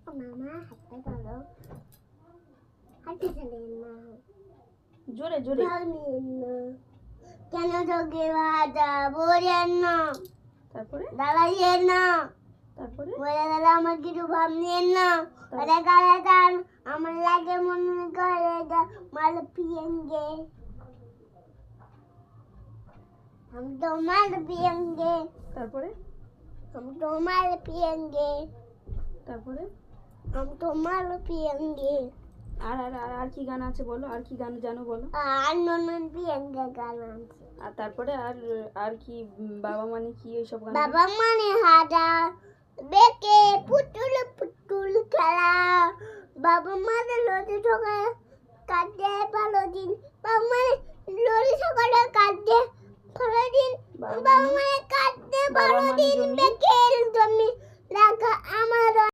মামা হাতে ধরো হাতে চলেন না জোরে জোরে কেন তোকে বাজা বলেন না তারপরে দাঁড়াইয়েন না তারপরে বলে গেলে আমার কিছু ভাব নিয়েন না ওরে গালে টান আমার লাগে মনে করে মাল পিয়েंगे हम तो माल पिएंगे তারপরে हम तो माल पिएंगे তারপরে हम तो माल पिएंगे আর আর আর আর কি গান আছে বলো, আর কি গান জানো বলো। আর ননন পিएंगे গান আছে আর তারপরে আর আর কি বাবা মানে কি এইসব গান? বাবা মানে হাজা বেকে পুতুল পুতুল খেলা বাবা মানে লড়ি সকালে কাটে ভালো দিন বাবা মানে লড়ি সকালে কাটে ভালো দিন বাবা মানে কাটে ভালো দিন বেকে জমি রাখা আমার